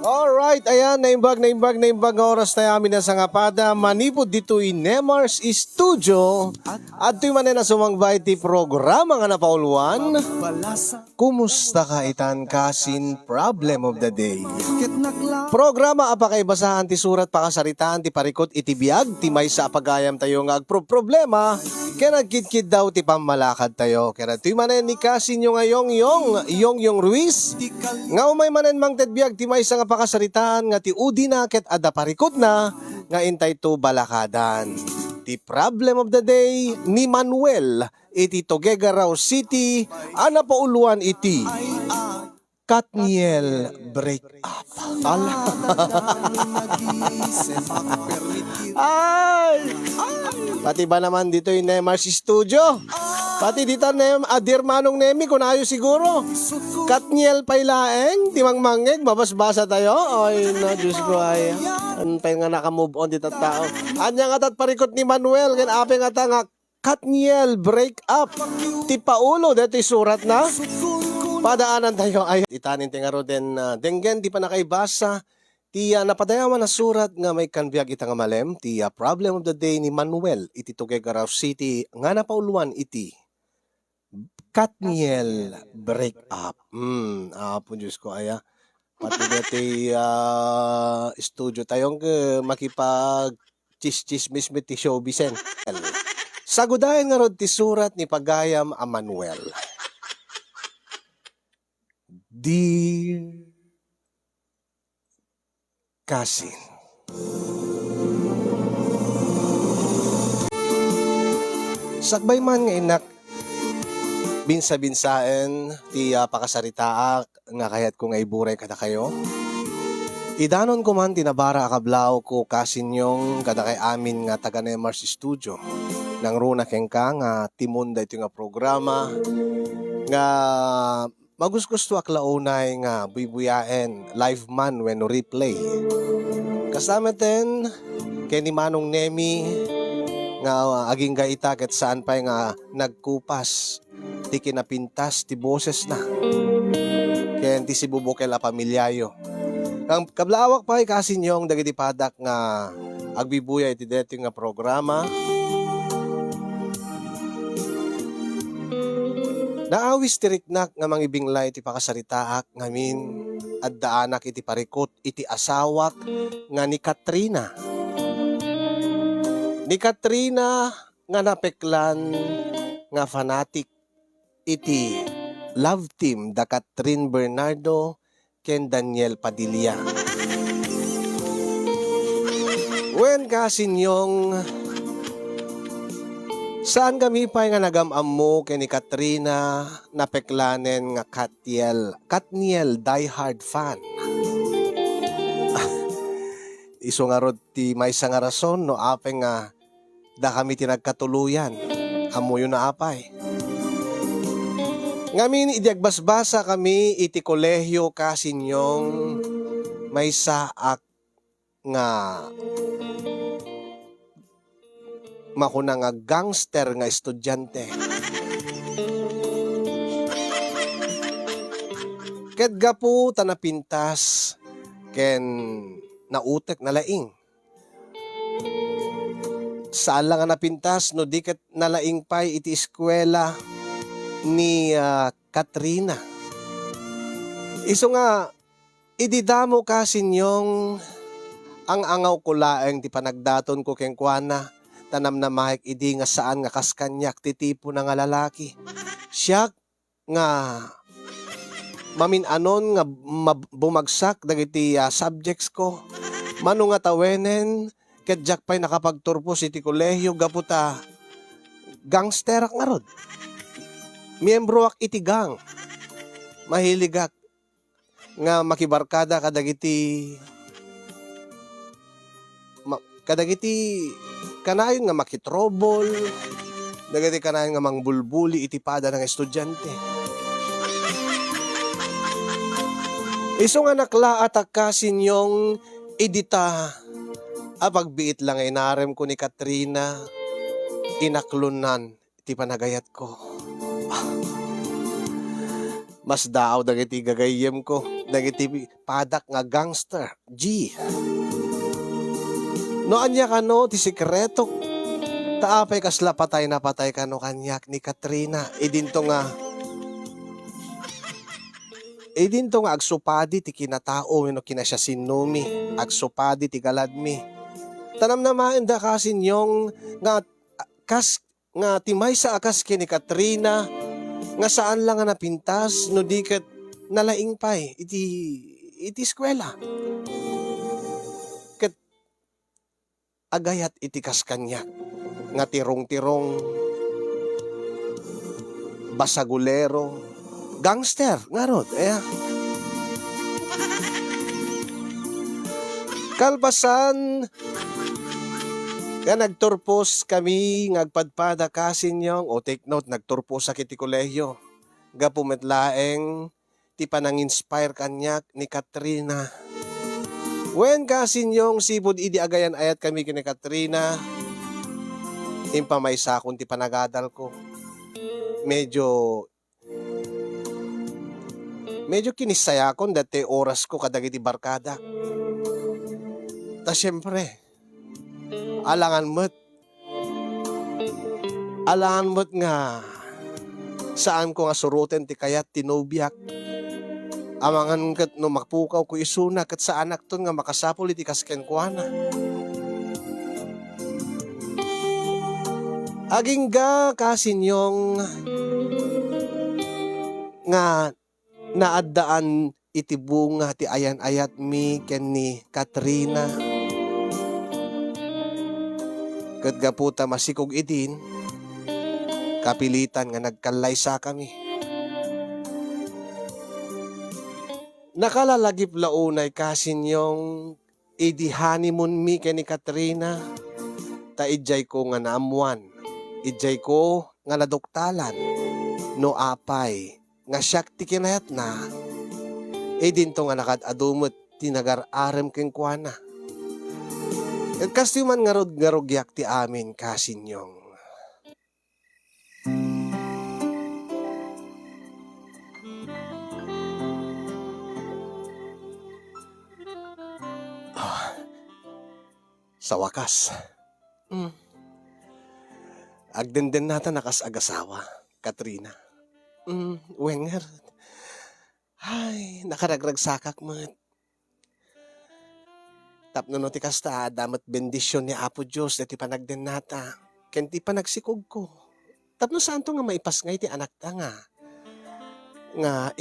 Alright, ayan, naimbag nga oras na amin na sa ngapada. Manipod dito Nemars Studio. At ito'y manin na sumangbay ti programa nga na pauluan. Kumusta ka itan kasin problem of the day? Programa apakaibasahan ti surat pakasaritaan ti parikot iti biag ti may sa apagayam tayo nga agproblema. Kaya nagkidkid daw ti pamalakad tayo. Kaya ito'y manin ni kasin nyo ngayong yung Ruiz. Nga umay manen mang tedbiag ti may sa nga pakasaritaan nga ti udi na ket ada parikot na nga intay to balakadan. Ti problem of the day ni Manuel iti Tuguegarao City ana pauluan iti Katniel break up. Ay! Pati ba naman dito yung Nemars Studio? Pati dito adir manong Nemi kung ayos siguro. Katniel pailaeng, timang mangeg, mabasbasa tayo. Ay no, Diyos ko ay. Antay nga nakamove on dito tao. Anya nga tat parikot ni Manuel, kan ape nga ta nga Katniel break up. Ti paulo, dito surat na. Padaanan tayo ay itanin tingaro den denggen di pa nakaibasa ti napadayawan na surat nga may kanbiag ita nga malem ti problem of the day ni Manuel iti Tuguegarao City nga napauluan iti Katniel break up. Apo Diyos ko aya. Pati dati studio tayong makipag chismis ti showbisen. Sagudayan nga rod ti surat ni pagayam a Manuel. Dear Kasin, sakbay man nga inak binsa-binsaen ti pakasaritaak nga kayat ko nga iburay kada kayo. Idanon ko man tinabara akablaw ko kasin yung kada kay amin nga taga Nemars Studio. Nang runa kengka nga timon da ito nga programa nga magusgusto aklaunay nga buibuyaen live man when replay. Kasama ten kay ni Manong Nemi nga aging gaita ket saan pa nga nagkupas ti kinapintas ti boses na. Ken ti sibubukel a pamilyayo. Kang kablawak pa kasin yung dagiti padak nga agbibuya iti deti nga programa. Naawis tiriknak nga mangibinglay iti pakasaritaak ngamin at daanak iti parikot iti asawak nga ni Katrina. Ni Katrina nga napeklan nga fanatic iti love team da Catherine Bernardo ken Daniel Padilla. Wen kasin yung saan kami pa nga nagamam mo kay ni Katrina napeklanen nga Katniel diehard fan. Iso nga rod ti may nga rason no ape nga da kami tinagkatuluyan. Amo yun na apay. Ngamin idiagbasbasa kami iti kolehyo kasin yung may saak nga makuna nga gangster nga estudyante. Ket gapu tanapintas ken nautek na laing. Saan lang nga napintas no di ket nalaing pay iti eskwela ni Katrina. Iso nga ididamo kasin yung ang angaw ko laeng ti panagdaton ko ken kuana. Tanam na mahik idi nga saan nga kaskanyak titipo na nga lalaki. Siya nga maminanon nga bumagsak dagiti subjects ko. Mano nga tawenen ket jak pay nakapagturpos iti kolehyo gaputa gangsterak nga rod. Miyembro ak iti gang. Mahiligak nga makibarkada kadagiti kanayon nga makitrobol, dagiti kanayon nga mangbulbuli iti pada ng estudyante. Iso nga nakla atak kasin yung edita pagbiit lang inarem ko ni Katrina inaklunan iti panagayat ko. Mas daaw dagiti gagayem ko dagiti padak nga gangster G. No anya kano ti sikreto taapay kasla patay na patay kano kanyak ni Katrina. Idinto nga agsupadi ti kinatao no kinasya sinumi. Agsupadi ti galadmi. Tanam na mainda kasin yung nga kas nga timay sa akas kini Katrina nga saan lang nga napintas no di ket nalaing pay iti eskwela. Ket agayat iti kas kanya nga tirong-tirong basagulero gangster nga rod. Kalpasan nga nagturpos kami ngagpadpada kasin yung o take note nagturpos sa kiti kolehiyo ga pumetlaeng ti panang-inspire kanyak ni Katrina. When kasin yung sibod idi agayan ayat kami kini Katrina impamaysa kun ti panagadal ko. Medyo kinisayakon dati oras ko kadagiti barkada. Ta syempre, alangan mo't nga saan ko nga suruten ti kayat tinobyak. Amangan kat no makpukaw ko isuna kat sa anak ton nga makasapol iti kaskenkuana. Agingga kasinyong nga naaddaan iti bunga ti ayan-ayat mi ken ni Katrina. Ket gaputa masikog idin, kapilitan nga nagkalaysa kami. Nakalalagip launay kasin yung idi honeymoon mi ken ni Katrina. Ta ijay ko nga naamuan, ijay ko nga naduktalan, no apay, nga siyak ti kinayat na, dinto nga nakadadumot tinagar-arem keng kuana. At kasi man ngarog-ngarogyak ti amin kasinyong. Sa wakas, agdenden nata nakas-agasawa, Katrina. Wenger. Ay, nakaragragsakak mo. Tapno no ti kasta, damat bendisyon ni Apo Diyos na ti panagden nata. Ken ti panagsikog ko. Tapno saan to nga maipasngay ti anak ta nga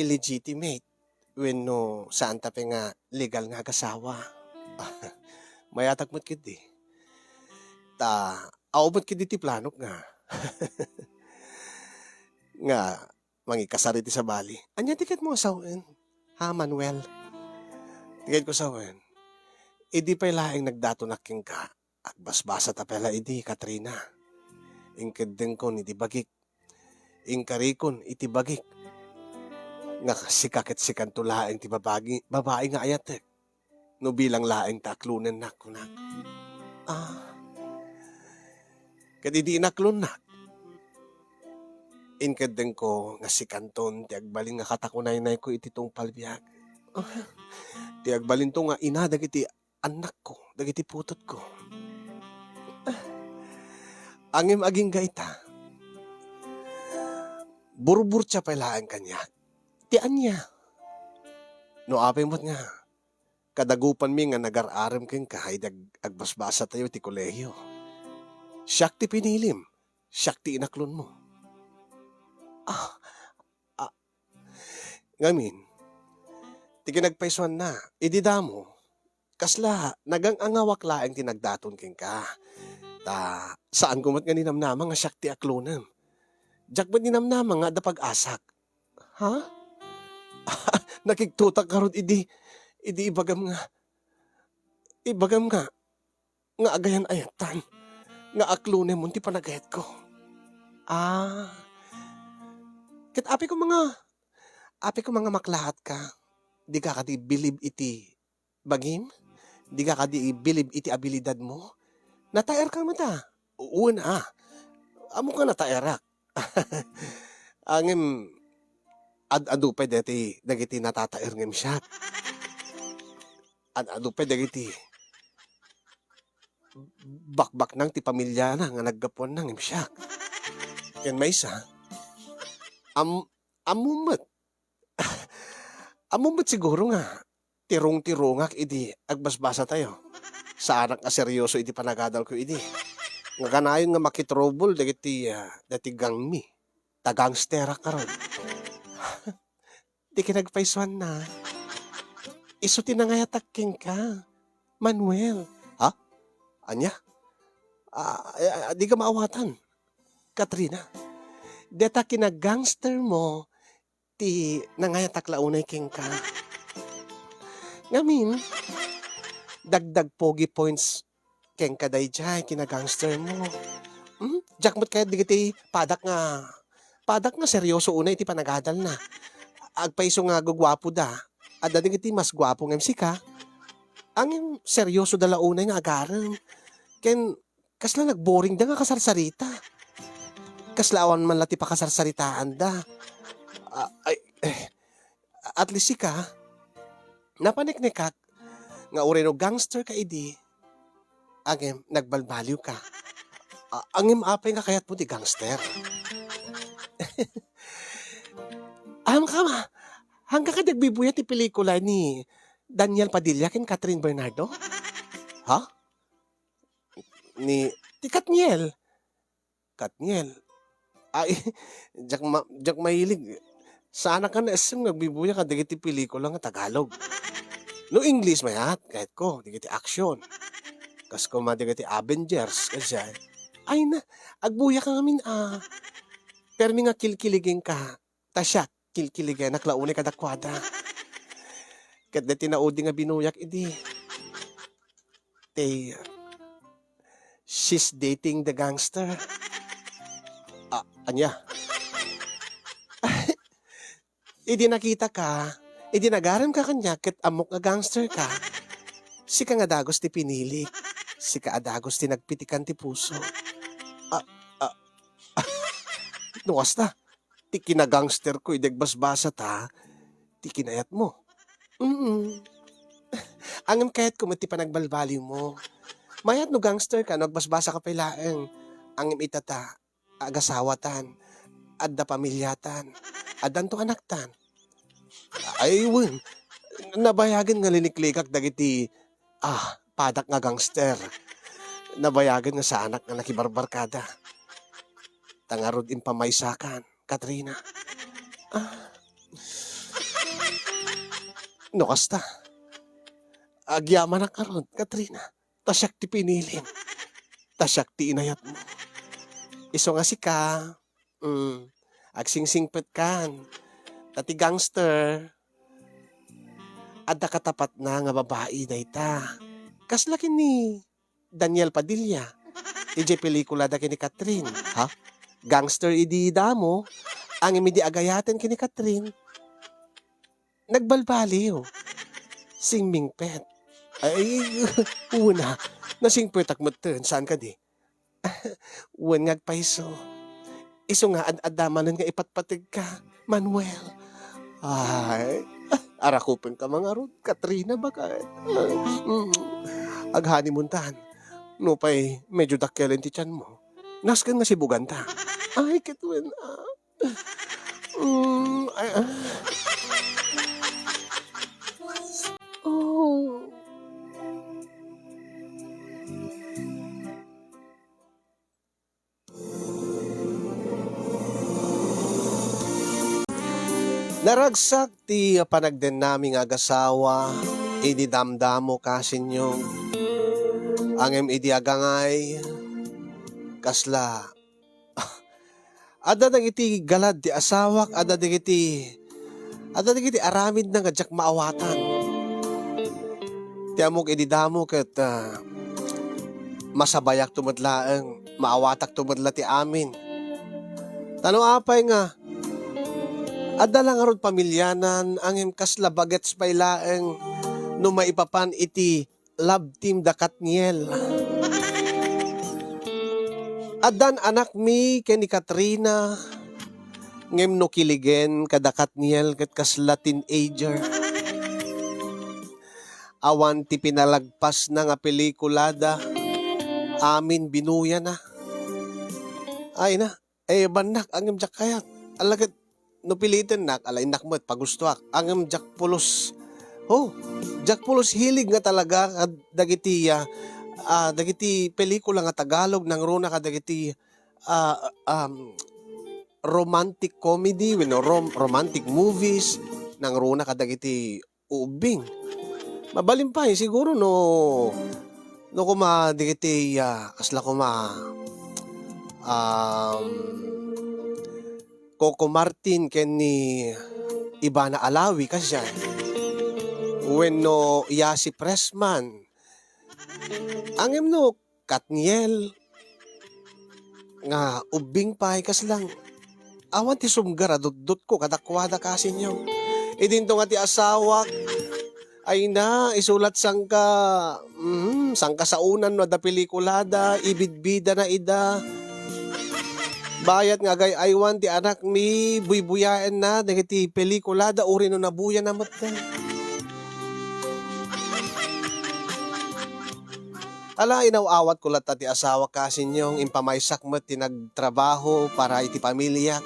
illegitimate. When no, saan tape nga legal nga agasawa. Mayatag mo't kiti. Aubot kiti ti planok nga. Nga, mangikasariti sa bali. Anya tiket mo asawen? Ha, Manuel? Tiket ko sawen. Idi pa'y laing nagdatonak king ka. At basbasa tapela idi, Katrina. Ingkedeng kon iti bagik. Ingkarikon iti bagik. Nga sikakit sikan to laing ti babae nga ayatek. No bilang laing taklunen nak kunak. Kadidi inaklon nak. Ingkedeng ko nga si kanton ti agbalin nga katakunay-nay ko iti tong palbiag. Ti agbalin to nga ina dagiti anak ko, dagiti putot ko. Angim aging gaita. Burbur siya pailaan kanya. Ti anya. No apay mo't nga. Kadagupan mi nga nagar-arem keng kahay agbasbasa tayo ti kolehiyo. Siyak ti pinilim. Siyak ti inaklon mo. Ngamin, ti kinagpaisuan na, ididamo, kasla, nagang angawak laeng tinagdaton king ka. Saan kumat nga ninamnama nga siyak ti aklonem? Diyak ba ninamnama nga da pag-asak? Ha? Nakiktutak karot idi ibagam nga, nga agayan ayatan, nga aklonem mo ti panagayat ko. Ket api ko mga maklahat ka, di ka kadi bilib iti bagim? Di ka kadi bilib iti abilidad mo? Nataer ka mata. Una, amo ka nataerak. Angim, Ad-adupay dagiti natataer ngem siya. Ad-adupay dagiti bakbak nang ti pamilya na nga naggapuan nang ngem siya. Ken maysa, am amumet amumet siguro nga tirong-tirongak idi agbasbasa tayo. Sa anak nga seryoso iti panagadal ko idi. Nga kanayon nga makitrouble dagiti gangmi. Tagangstera karon. Di kinagpaisuan na. Isu tinangayatak ken ka. Manuel. Ha? Anya? Di ka maawatan. Katrina. Deta kinagangster mo ti nangayatak launay ken ka. Ngamin, dagdag pogi points ken ka dayjay kinagangster mo. Jakmot kaya digiti padak nga seryoso unay ti panagadal na. Agpaiso nga gugwapo da. Adda digiti mas gwapo ngem sika. Ang seryoso dala unay nga agaran. Ken kasla nagboring da nga kasarsarita. Kaslaawan man lati pa kasarsaritaan da. At least sika napaniknikak nga ureno gangster ka idi. Angem nagbalbaliw ka. Angem apay nga kayat mo ti gangster. Hanggang ka nagbibuya ti pelikula ni Daniel Padilla ken Catherine Bernardo? Ha? Ti Katniel. Katniel. Ay, jak mahilig. Sana ka na SM nagbibuya ka digiti pelikula nga Tagalog. No English mayat, kahit ko, digiti action. Kas ko digiti Avengers, kasi ay na, agbuya ka ngamin pero nga kilkiligin ka, tasya, kilkiligin, naklaunay ka dakwada. Kat na tinaudi nga binuyak, she's dating the gangster. Anya? Idi nakita ka, idi nagaram ka kanya, kat amok nga gangster ka. Sika nga dagos ti pinili, sika adagos ti nagpitikan ti puso. Nuwas na, ti kinagangster ko, idagbasbasa ta, ti kinayat mo. Angam kahit kumati pa nagbalbaliw mo. Mayat no gangster ka, nagbasbasa ka pailaeng. Angam itata, agasawatan, adda pamilyatan, adan to anaktan. Ay, wen, nabayagan nga liniklikak dagiti, padak nga gangster. Nabayagan nga sa anak nga nakibarbarkada. Tangarod in pamaysakan, Katrina. No kasta. Agyaman na karon, Katrina. Tasyak ti pinilin. Tasyak ti inayat mo. Iso nga si ka. Agsingsingpet kan. Tati gangster. Adda katapat na nga babae dayta. Kaslakin ni Daniel Padilla. DJ pelikula da kini Catherine. Ha? Gangster idi damo. Ang imidi agayaten kini Catherine. Nagbalbaliw. Singmingpet. Ay, una. Nasingpetak mo ten. Saan ka di? Uwan ngagpaiso. Iso nga ad-adamanan nga ipatpatig ka. Manuel. Ay, arakupin ka mga rod. Katrina bakit? Aghani muntahan. No pa'y medyo dakkelin ti tiyan mo. Naskan nga si Buganta. Ay, kitwen. Oh. Naragsak ti panagden naming agasawa, idi damdamo kasinyo. Angem idi agangay, kasla. Ada nang iti galad ti asawak, ada dagiti aramid na nga jak maawatan. Ti amok idi damo ket masabayak tumadlaeng, maawatak tumadla ti amin. Tano apay nga, adda lang arod pamilyanan, angem kasla bagets pailaeng, no maipapan iti love team da Katniel. Adan anak mi ken ni Katrina ngem no kiligen kadakat niyel ket kasla teenager. Awan ti pinalagpas na nga pelikulada, amin binuya na. Ay na, banak angem jak kayat. Alagad, no pilitin nak, alay nakmat pagustuak. Angem jak pulos. Oh, jak pulos hilig nga talaga dagiti dagiti pelikula nga Tagalog nang runa ka dagiti ah, romantic comedy, romantic movies nang runa ka dagiti ubing. Mabalimpay siguro no kuma dagiti kasla kuma um, Coco Martin ken ni Ivana Alawi kasi siya. When no Yasi Pressman. Angem no Katniel nga ubing pay kas lang. Awan ti sumgara dot ko kadakwada kasi niyo. Idinto nga ti asawak ay na isulat sangka sa unan no da pelikulada ibidbida na ida. Bayat nga gay aywan ti anak mi buybuyaen na dagiti pelikulada uri no nabuya na matten. Ala inawawat ko latta ti asawa kasi niyong impamaysak mo ti nagtrabaho para iti pamilya.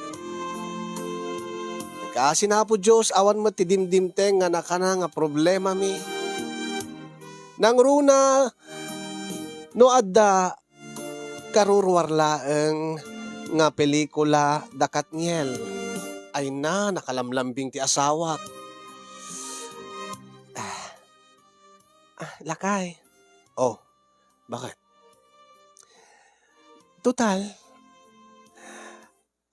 Kasi na po Diyos, awan mo ti dimdimteng nga nakana nga problema mi. Nang runa, no adda karurwarlaeng nga pelikula da Katniel. Ay na, nakalamlambing ti asawa. Lakay. Oh, bakit? Total,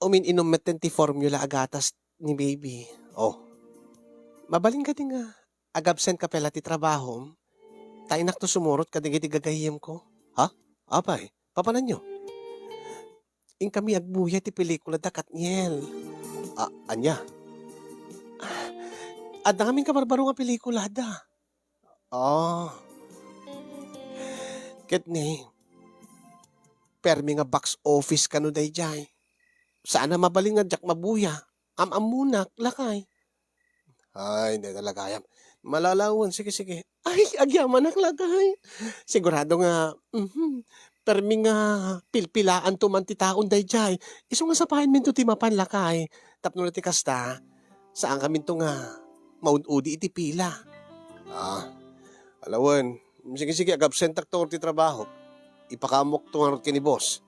inom meten ti formula agatas ni baby. Oh, mabaling ka din nga. Agabsent ka pala ti trabaho. Tainak to sumurot ka digiti gagayim ko. Ha? Apay, papanan nyo? In kami agbuya ti pelikula da Katniel. Anya? At namin kabarbaro nga pelikula da. Oh. Katni, permi nga box office kano day jay. Sana mabaling nga jak mabuya. Amunak, lakay. Ay, hindi talaga ayam. Malalawan, sige. Ay, agyaman ak lakay. Sigurado nga, permi nga pilpilaan to man ti taon day jay. Iso nga sapahin min to ti mapan lakay. Tapno na ti kasta, saan kami to nga maunudi iti pila. Alawan, sige, agabsentak to ti trabaho. Ipakamok to nga kini boss.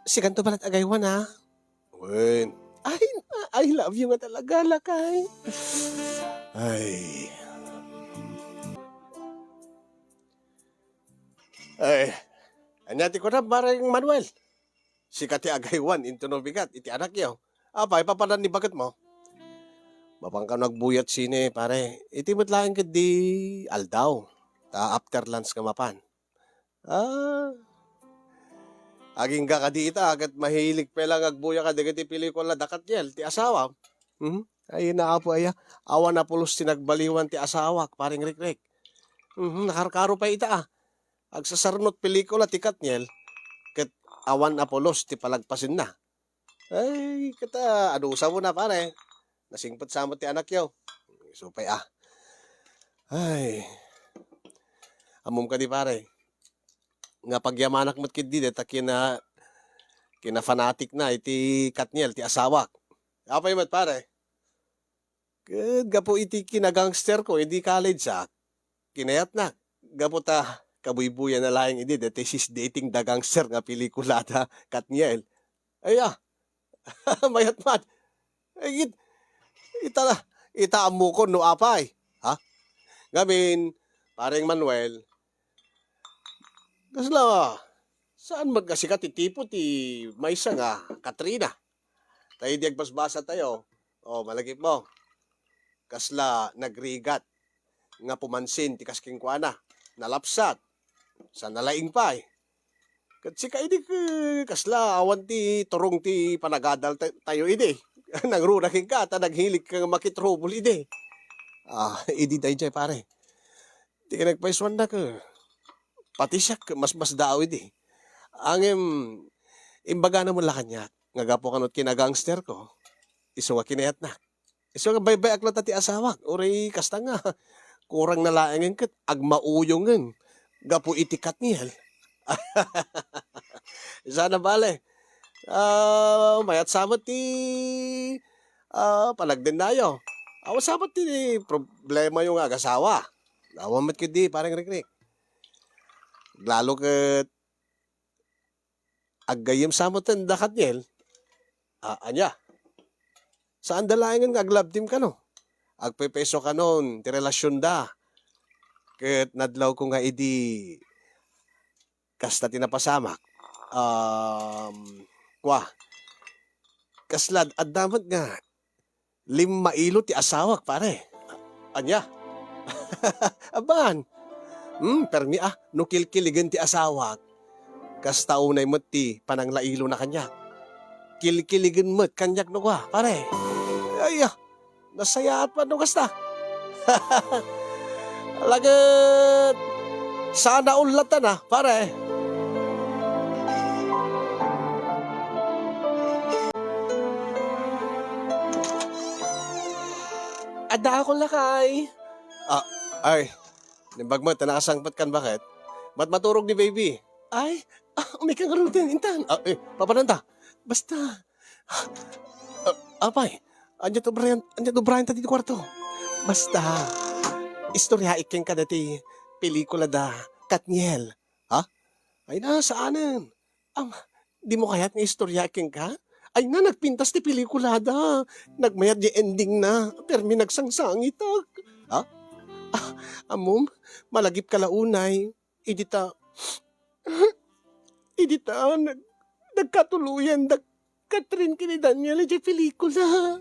Sigan to balat agaywan ha. Wen. Ay, I love you nga talaga, lakay. Ay. Anyati ko na parang Manuel. Si Kati Agaywan, into no bigat, iti anak yaw. Apay, papanan ni bagat mo. Mapang ka nagbuyat sine, pare. Iti matlaing ka di aldaw. After lunch ka mapan. Aging ka di ita, agad mahilig pelang agbuya ka, digiti pelikula dakat yel, ti asawa. Ay na po aya, awan na pulos tinagbaliwan ti asawa, paring rik-rik. Nakarkaro pa ita agsasarnot pelikula ti Katniel, ket awan na pulos ti palagpasin na. Ay, kata, adusa mo na pare. Nasingpot samot ti anak yaw. Supay Ay, amom ka di pare. Nga pagyamanak mo't kid ta kina fanatic na iti Katniel ti asawak. Apay mat pare. Gapo iti kinagangster ko, hindi college kinayat na. Gapo ta kabuybuya na laing idi dati she's dating the gangster nga pelikula ta Katniel. Ay mayat mat. Ay itaamo ko no apay. Ha? Gamin, pareng Manuel, kasla, saan magkasikat tipo ti maysa nga Katrina? Tayo di agbasbasa tayo. Malagip mo. Kasla nagrigat nga pumansin ti kasking kuana. Nalapsat. Sa nalaing pa Kat si kaidi kasla awan ti turong ti panagadal tayo ide. Nangruraking ka, naghilig ka makitrobol ide. Idi tayo jay pare. Di ka nagpaiswan na ka. Pati siya, mas daw ide. Angem, imbaga na mo la kanya, nga gapo kanot kinagangster ko. Iso nga kinayat na. Iso nga baybay aklat ti asawak. Uri kasta nga. Kurang nalaangin kat. Agmauyongan. Gapu itikat niya. Sana bale. Mayat sabat ti palagden nayo. Awa sabat ti problema yung agasawa. Awamat ko di parang rikrik. Lalo kat aggayim samutan dakat niyel. Anya. Saan dalayan nga aglabdim ka no? Agpepeso ka nun, ti relasyon da. Kat nadlaw ko nga idi kasta tinapasamak. Kwa. Kaslad, at damat nga, 5 ilo ti asawak, pare. Anya? Aban. Permi no kilkiligan ti asawak. Kasta unay mo ti pananglailo na kanya. Kilkiligan mo kanyak no kwa, pare. Ay, nasayaat pa no kasta. Alagat, sana ulatan pare. Ada ako lakay. Ay, nimbag mo, tanakasangpat kan bakit? Ba't maturog ni baby? Ay, may kang karutin, intan. Papananta. Basta. Apay, anya to Brian tadi di kwarto. Basta. Istorya iking ka dati, pelikula da, Katniel. Ha? Ay na, saanan? Di mo kaya't nga istorya iking ka? Ay na, nagpintas ti pelikula da. Nagmayat di ending na. Permi nagsangsangit. Ha? Amom, malagip ka launay. Idita, nagkatuluyan da Catherine kini Daniel di pelikula.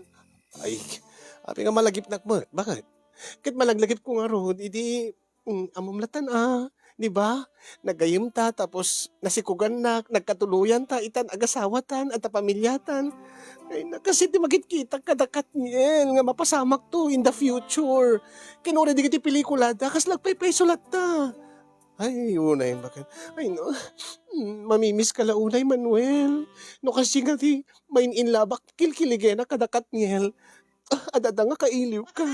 Ay, api nga malagip nakmo. Bakit? Kahit malaglagip ko nga ron, amumlatan di ba? Nagayim ta, tapos nasikugan na, nagkatuluyan ta, itan agasawatan, at pamilyatan. Ay, kasi di magkita kadakat niyan, nga mapasamak to in the future. Kinura di kiti pelikula da, kas lagpay-peso lat ta. Ay, unay, bakit? Ay, no, mamimiss ka launay, Manuel. No, kasi nga di, main inlabak, kilkiligena kadakat niyan. Adada nga kailiw ka.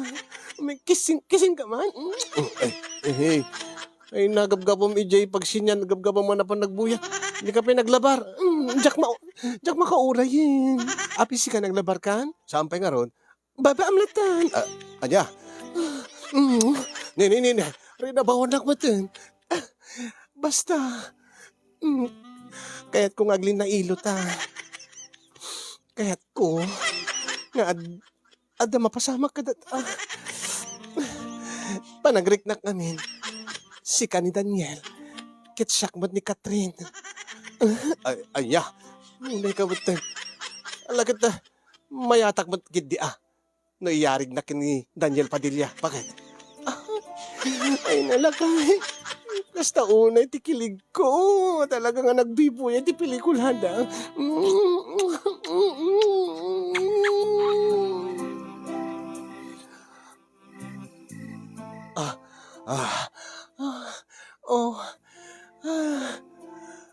May kissing ka man. Ay, nagabgabom ijay pag sinyan, nagabgabom mo na pa nagbuya. Hindi ka pa naglabar. Jack makaurayin. Apisi ka naglabar kan? Sampay nga ron. Baba amlatan. Anya? Nini. Rinabawan na matan. Basta. Kaya't ko ngaglin na ilo ta. Kaya't ko nga ada mapasama ka panagreknak namin. Si ka ni Daniel, kitsakmat ni Catherine. Aya, hindi ka ba't alagat na, mayatak mat gidi no iyarig na ni Daniel Padilla. Bakit? Ay nalakay, basta unay tikilig ko, talaga nga nagbibuya di pelikula da.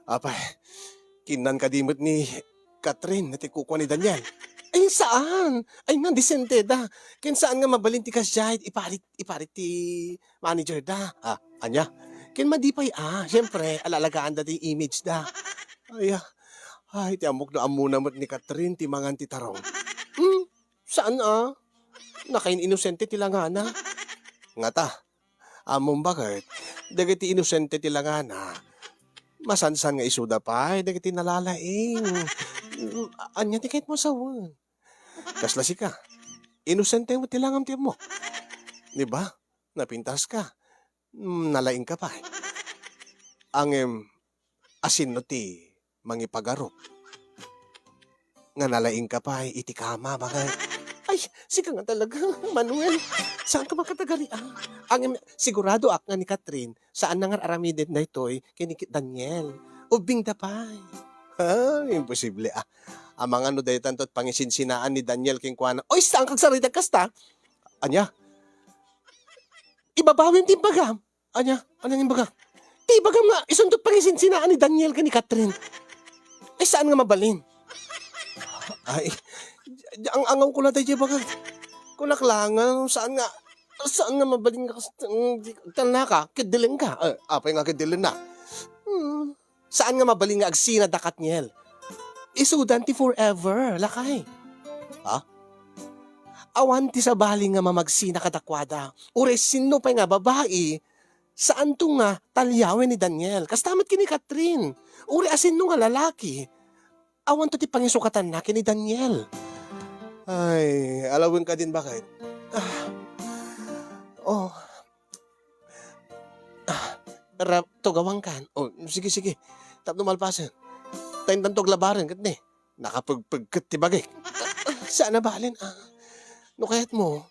Apay, kinan kadimot ni Catherine na tikukuha ni Daniel. Ay, saan? Ay, nandisente da. Ken saan nga mabalinti ka siya, iparit ti manager da. Anya? Ken madipay siyempre, alalagaan da ti image da. Ay, ti amok na amuna mo't ni Catherine, ti mangan ti tarong. Saan nakain inosente ti langana. Nga ta, among bakit? Dagiti inosente ti langana. Masansan nga isuda pa, dagiti nalalaing. Anya ti kahit mo sawan. Kaslasi ka. Inosente mo tilangam ti mo. Diba? Napintas ka. Nalaing ka pa. Ang asin no ti mangipagarop. Nga nalaing ka pa, iti kama, bakit? Ay, sika nga talaga, Manuel. Saan ka makatagali? Ang sigurado nga ni Catherine, saan na nga aramidin na ito'y kinikit Daniel. Ubing dapay. Imposible Ang mga dahi tantot pangisinsinaan ni Daniel king kuana. Oy, saan kang sarita kasta? Anya? Ibabawin timbagam. Anya? Ano yung bagam? Tibagam nga, isundot pangisinsinaan ni Daniel kini Catherine. Ay, saan nga mabalin? Ay, Ang angaw ko na tayo bagay. Kunaklangan, saan nga mabaling ka, tala ka, kidiling ka. Apay nga kidiling na. Saan nga mabaling nga agsina dakat niyel? Isudan ti forever, lakay. Ha? Awan ti sa bali nga mamagsina kadakwada. Ure sino pa nga babae, saan to nga talyawin ni Daniel? Kastamat kini Catherine. Ure asin no nga lalaki. Awan to ti pangisukatan na kini Daniel. Ay, alawin ka din bakit? Oh. Tugawang kan. Oh, sige. Tapno malpasan. Tayo tantog labaran kat ni. Nakapagpagkat ti bagay. Saan na balin? No kahit mo.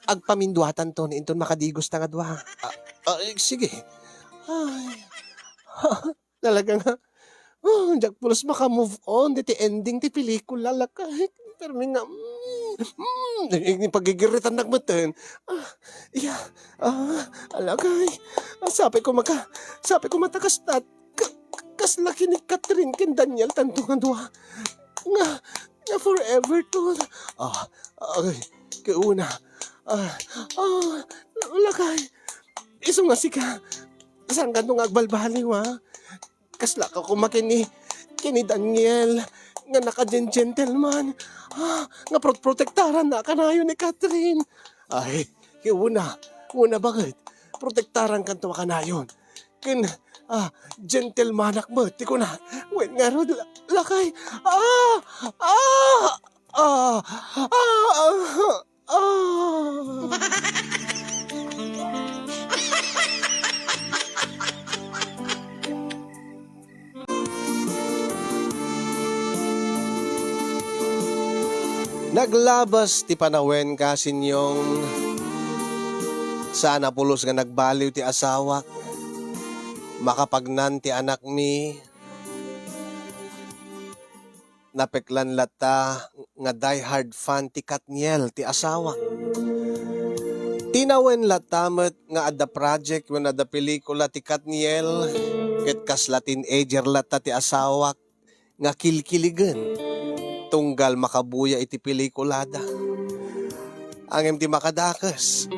Agpaminduatan to ni inton makadigos na nga dwa. Sige. Ay. Talaga nga. Jack Pulos maka-move on. Di ti ending ti pelikula lakay. Pero may nga, pagigiritan nagmatan. Alagay. Sabi ko matakastat. Kaslaki ni Catherine kin Daniel tanto nga dua. Nga forever to. Kauna. Alagay. Iso nga sika. Saan ka nung agbalbaliw ha? Kasla ka kumakini kini Daniel nga naka-gentleman nga protektaran na kanayon ni Catherine. Ay, una bakit? Protektaran kanto kanayon. Kin gentlemanak mo, ti ko na. Wen nga rod, lakay. Naglabas ti panawen kasinyong sana pulos nga nagbaliw ti asawak makapagnan ti anak mi napeklan lata nga die hard fan ti Katniel ti asawak tinawen latamet nga adda project when adda pelikula ti Katniel ket kas Latin teenager lata ti asawak nga kilkiligen tunggal makabuya iti pelikulada. Ang ti makadakas.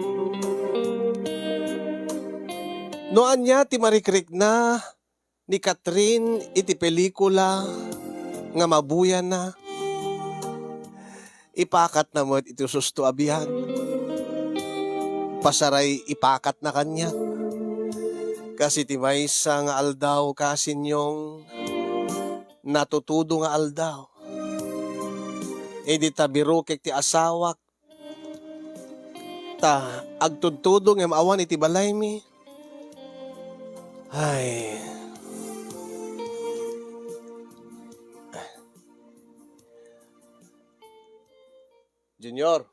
Noan niya ti marikrik na ni Catherine iti pelikula nga mabuya na. Ipakat na mo iti susto abihan. Pasaray ipakat na kanya. Kasi ti maysa nga aldaw kasinyong natutudo nga aldaw. Di tabiro kek ti asawak. Agtudtudo ng awan iti balay mi. Ay. Junior.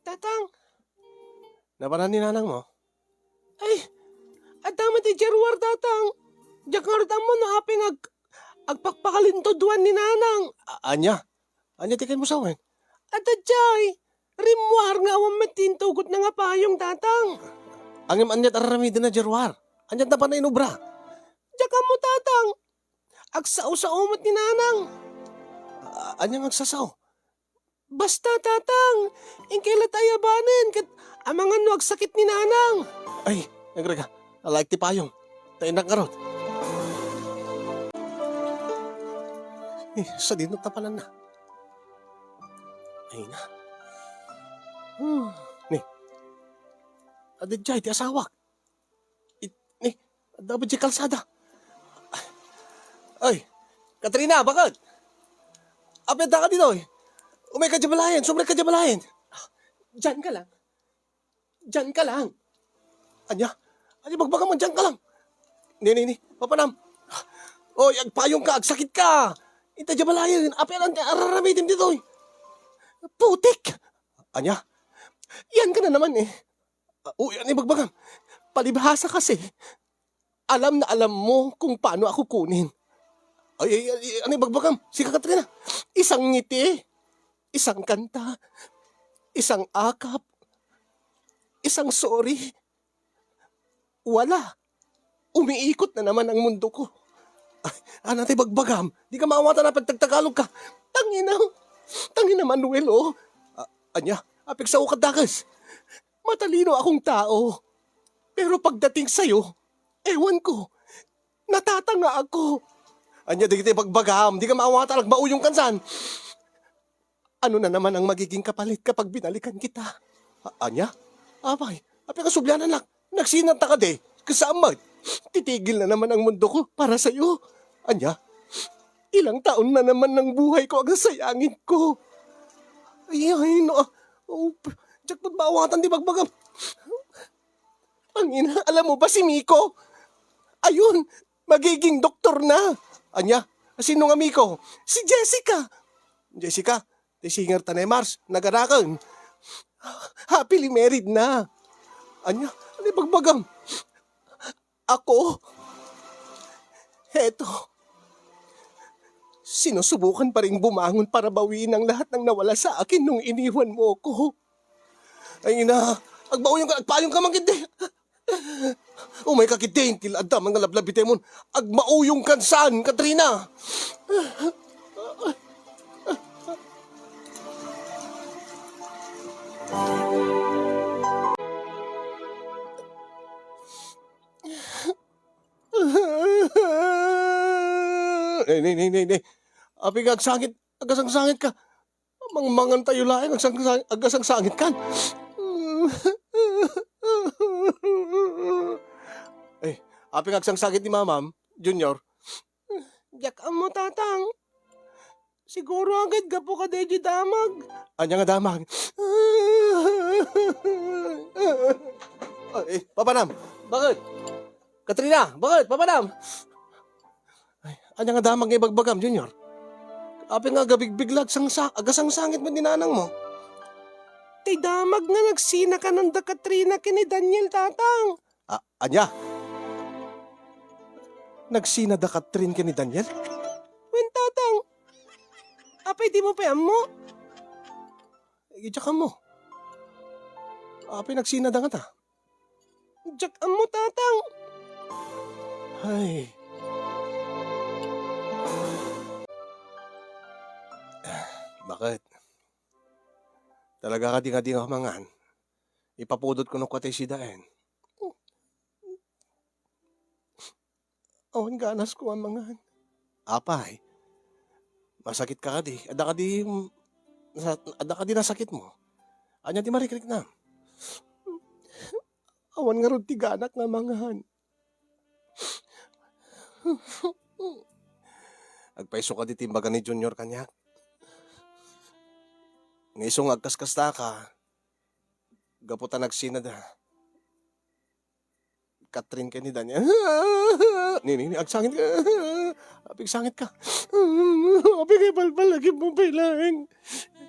Tatang. Napanan ni nanang mo? Ay. Adama ti Jerwar tatang. Jakarta mo na aping agpakpakalintodwan ni nanang. Anya tikan mo sawen. Atadjay, rimwar nga awang matintugot na nga payong tatang. Angim anyat aramidin na Jerwar. Anyat na pa na inubra. Jaka mo tatang, agsaw sa umot ni nanang. Anyang agsasaw? Basta tatang, ingkailat ayabanin, kat amangan no agsakit ni nanang. Ay, nagraga, like ti payong. Tainak nga rod. Sa dinot na pala na. Ay na. Ni. Adadjay, ti asawak. Ni, dapat di kalsada. Ay, Katrina, bakit? Apeta ka dito eh. Umay ka djabalayan, sobre ka djabalayan. Diyan ka lang. Anya, magbaga mo, diyan ka lang. Ni, papanam. Oy, agpayong ka, agsakit ka. Ita djabalayan, apelan araramitin dito eh. Putik! Anya, yan ka na naman eh. Yan ibagbagam. Palibhasa kasi. Alam na alam mo kung paano ako kunin. Ay, ibagbagam. Sige Katrina. Isang ngiti, isang kanta, isang akap, isang sorry. Wala. Umiikot na naman ang mundo ko. Anatay bagbagam, di ka maawata na pagtagtagalog ka. Tangina, tangina Manuel, oh. Anya, apik sa ukadagas. Matalino akong tao. Pero pagdating sa'yo, ewan ko, natatanga ako. Anya, di kita bagbagam, di ka maawata nagbauyong kansan. Ano na naman ang magiging kapalit kapag binalikan kita? Anya? Abay, apik ka subyanan lang. Nagsinanta ka de, kasama. Titigil na naman ang mundo ko para sa'yo. Anya, ilang taon na naman ng buhay ko ang sayangin ko. Ay, no. Oh, jackpot baawatan di bagbagam. Angina, alam mo ba si Miko? Ayun, magiging doktor na. Anya, sino nga Miko? Si Jessica. Jessica, di singer ta ni Mars, nagarakan. Happily married na. Anya, ano bagbagam? Ako, heto, sinusubukan pa rin bumangon para bawiin ang lahat ng nawala sa akin nung iniwan mo ko. Ay na, agbauyong ka, agpayong ka man kiti. Umay ka kiti, kilada mga lablabite mo. Agmauyong kan saan, Katrina? Nay. Apig agsangit, agasang-sangit ka. Mangmangan tayo laing, agasang-sangit kan. Apig agsang-sangit ni Mamam, Junior. Diyak mo tatang. Siguro agad ka po ka deji damag. Anya nga damag. Papanam, bakit? Katrina, bakit? Papanam. Anya nga damag nga ibagbagam, Junior. Api nga gabigbiglag agasang sangit mo dinanang mo. Tay damag nga nagsina ka ng da Katrina kini Daniel tatang. Anya? Nagsina da Katrin kini Daniel? Wen tatang. Apay di mo pa mo? Ijak mo. Apay nagsina da nga ta. Ijak mo tatang. Ay. Bakit? Talaga ka di nga mangan. Ipapudot ko ng kwatay si Daen. Awan ganas ko ang mangan. Apay, masakit ka di. Ada ka di nasakit mo. Anya di marikrik na. Awan nga ron tiganak nga mangan. Agpaiso ka di timbagan ni Junior kanya. Ngayon agkaskasta ka, gaputan nagsinad ha. Katrin ka ni Danya. Nini, agsangit ka. Apig sangit ka. Apig ay balbal lagi mo pailain.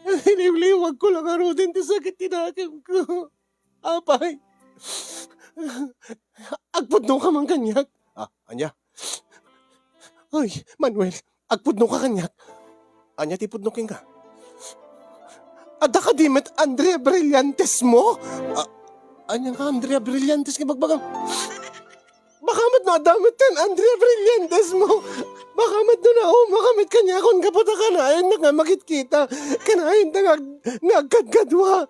Hiniwliwag ko lang aro din sakit tinakim ko. Apay. Agpudno ka man kanyak. Anya? Ay, Manuel, agpudno ka kanyak. Anya tipudnokin ka. Ada ka di met Andrea Brillantes mo? Anya nga Andrea Brillantes nga bagbagam. Baka mat na damit kan Andrea Brillantes mo. Baka mat na makamit kanya kung kaputa ka na ayun na nga makikita. Kanahin na ngagkadkadwa.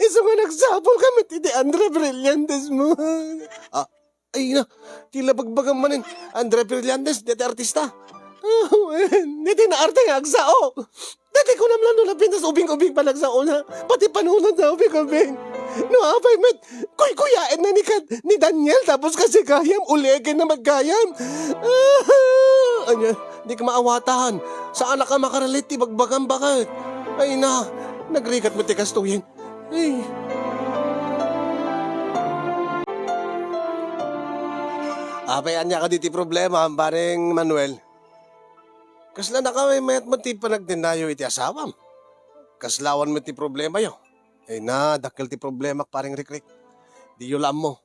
Iso nga nagsapol kamit iti Andrea Brillantes mo. Ay na, tila bagbagam manin Andrea Brillantes, dito artista. Dito na arte nga agsao. Dati ko naman nung napintas ubing-ubing palagsao na. Pati panunod na ubing-ubing. No, apay met, kuy-kuyain na ni Daniel tapos kasi kayam, ulegin na maggayam. Anya, di ka maawatahan. Saan ka makarelate, bagbagam bakit? Ay na, nagrikat mo tikastuhin. Ay. Apay, anya ka diti problema, paring Manuel. Kasla na kami mayat mo ti panagdinayo iti asawam. Kaslawan mo ti problema yo. Eh na, dakil ti problema paring rikrik. Di yulam mo.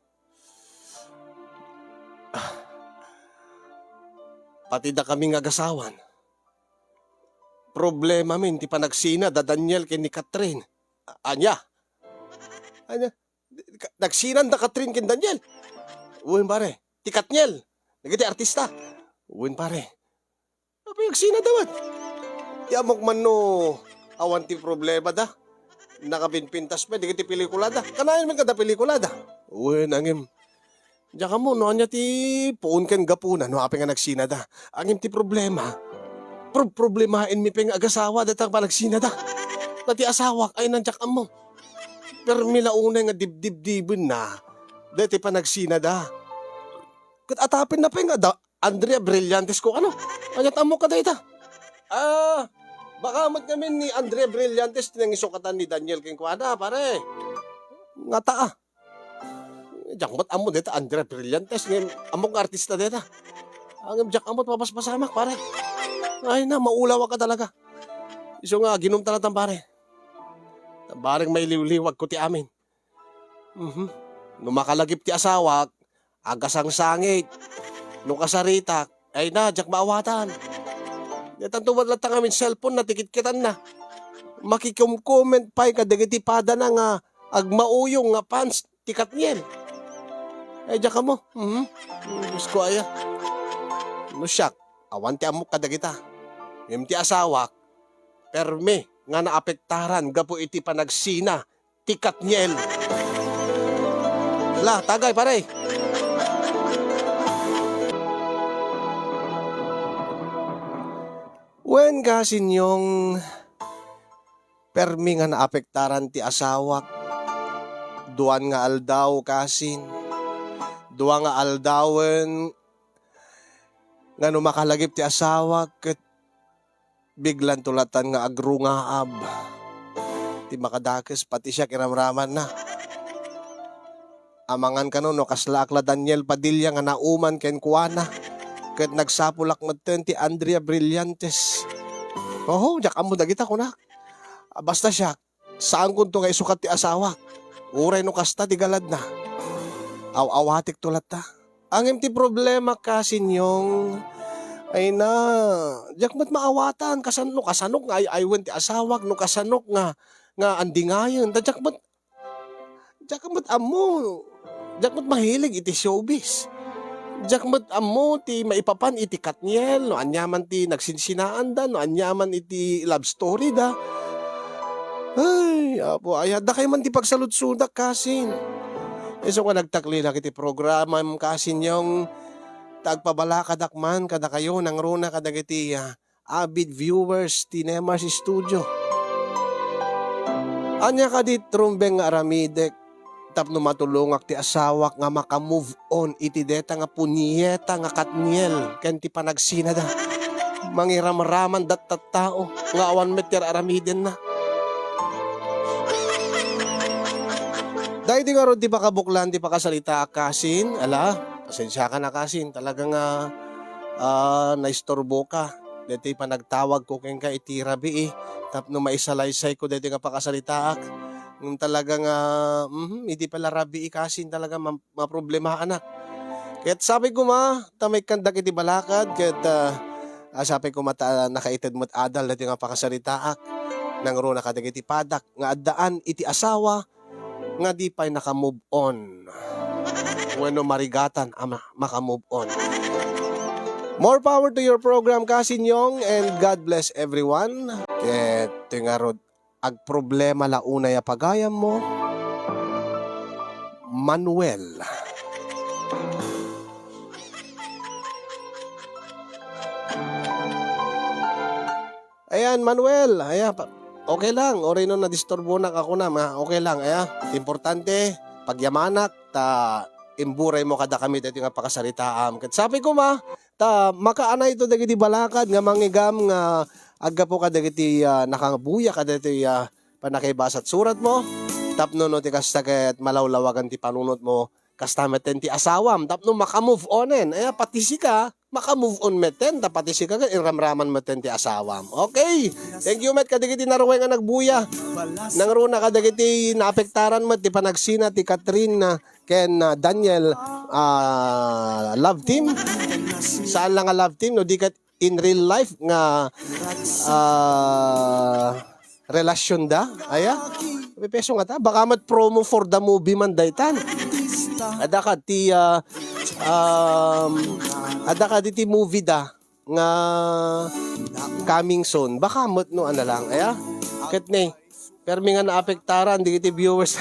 Pati da kami ngagasawan. Problema min ti panagsina da Daniel ken ni Catherine. Anya? Nagsinan da Catherine ken Daniel. Uy pare, ti Katniel. Nagiti artista. Uwin pare. Apa yung sina dawat? Di amok man no awan ti problema da. Nakapinpintas pa, di kiti pelikulada. Kanayan man kada pelikulada. Uwin, angim. Diyan ka mo, no anya ti puun ken gapuna, no api nga nagsina da. Angim ti problema. Problemain mi peng agasawa datang pa nagsina da. Tati asawak ay nandiyak mo. Pero milaunay nga dibdib-dibin na. Dati pa nagsina da. Kat atapin na pa nga da. Andrea Brillantes ko ano? Anyat amo ka da ita. Baka mat kami ni Andrea Brillantes tinang isukatan ni Daniel Quinquada, pare. Nga taa. Diyak mat amo dita Andrea Brillantes. Amok artista dita. Ang diyak amot mapaspasamak, pare. Ay na, maulawa ka talaga. Iso nga, ginom talatang pare. Bareng may liwliwag ko ti amin. Nung makalagip ti asawak, agasang sangit. Nung kasarita, ay na, diyak maawatan. Yatan tuwad lang amin cellphone na tikit-kitan na. Makikom-comment pa yung kadagitipada na nga agmauyong nga pants, tikat niyan. Ay, diyak ka mo. Diyos ko aya. No siyak, awan ti amok kadagita. Yung ti asawak, perme nga naapektaran gapo iti panagsina, tikat niel. La, tagay pare. Wen kasin yung permi nga naapektaran ti asawak, duan nga aldaw kasin, duan nga aldawen nga numakalagip ti asawak ket biglan tulatan nga agrungaab. Ti makadakes pati siya kiramraman na. Amangan kanon no kaslakla Daniel Padilla nga nauman ken kuana. Ket nagsapulak madten ti Andrea Brillantes. Oho, jak amo dagita ko na. Basta siya, saan kun to nga isukat ti asawa? Uray no kasta ti galad na. Aw-awatik tulat ta. Ang ti problema kasi yung ay na, jak mat maawatan kasanok nga aywen ti asawak no kasanok nga andingayon. Jak mat amo. Jak mat mahilig iti showbiz. Jak mat amo ti maipapan iti Katniel, no anyaman ti nagsinsinaan da, no anyaman iti love story da. Ay, apo, ayada kay man ti pagsalutsudak kasin. So nga nagtaklila kiti programa kasin yung tagpabalakadakman kada kayo nang runa kadagiti avid viewers ti Nemars Studio. Anya kadit trumbeng nga aramidek tapno matulungak ti asawak nga makamove on iti deta nga punyeta nga Katniel ken ti panagsina da. Mangiramraman dat tao nga awan meter aramiden na. Dahil di nga ron di pa kabuklan di pa kasalita kasin, ala, pasensya ka na kasin, talagang naistorbo ka. Dito pa nagtawag ko keng ka iti rabi tapno maisalaysay ko dito nga pakasalita ak. Talagang hindi pala rabi kasin talaga maproblema anak. Kaya't sabi ko tamay kandak iti balakad, kaya't sabi ko nakaitid mo't adal dito nga pakasalita ak. Nang ro nakadag iti padak, nga addaan iti asawa, nga di pa'y nakamove on. Bueno, marigatan makamove on. More power to your program, Kasinyong, and God bless everyone. Ito nga rod, ag problema launay apagayam mo, Manuel. Ayan, Manuel. Ayan, okay lang. Oray no na-disturbo na ako na. Okay lang. Ayan, importante, pagyamanak, imburay mo kada kami dito nga pakasaritaam. Sabi ko makaanay ito dagiti balakad nga mangigam nga agga po kada dagiti nakangabuya kada dagiti panakibasat surat mo. Tapno no ti kasta ket malawlawagan ti panunot mo kasta meten ti asawam. Tapno makamove onen. Ay patisi ka makamove on meten tapatisi ka iramraman meten ti asawam. Okay. Thank you met kadagiti naruway nga nagbuya. Nangruna kadagiti naapektaran mo ti panagsina ti Catherine ken Daniel love team. Saan lang nga love team no di kat in real life nga relasyon da aya peso nga ta baka mat promo for the movie man daytan ada ka ti Ada ka diti movie da nga coming soon. Baka no ano lang. Aya? Ket ne. Permi nga naapektaran di kiti viewers.